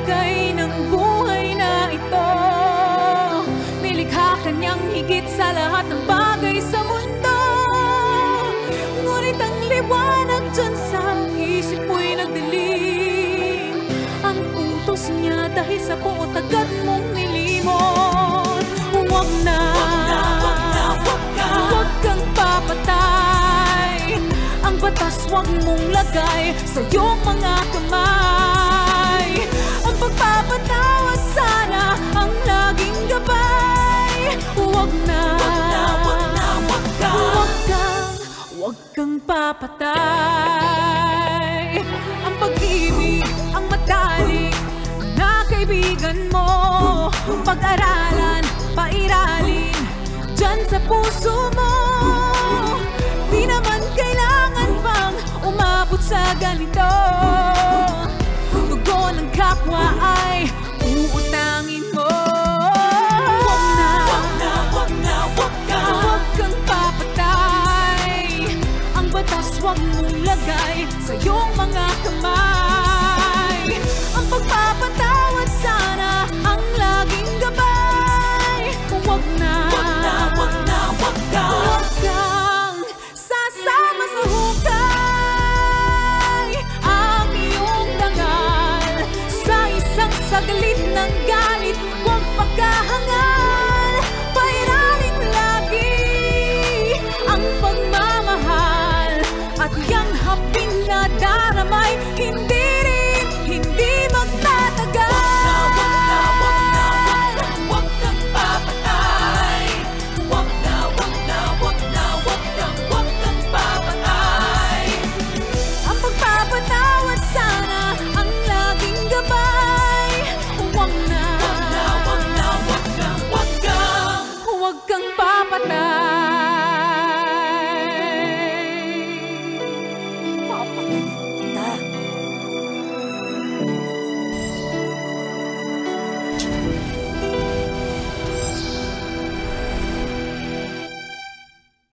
bagay ng buhay na ito. Nilikha ka niyang higit sa lahat ng bagay sa mundo. Ngunit ang liwanag dyan sa isip mo'y nagdilim. Ang utos niya dahil sa puot agad mong nilimot. Huwag na, huwag kang papatay. Ang batas huwag mong lagay sa iyong mga kamay. Ang pagpapatawad sana ang laging gabay. Huwag na, huwag kang papatay. Ang pag-ibig, ang matalik na kaibigan mo, pag-aralan, pairalin dyan sa puso mo. Di naman kailangan pang umabot sa ganito. Dugo ng kapwa ay uutangin mo. Huwag kang papatay. Ang batas huwag mong lagay sa iyong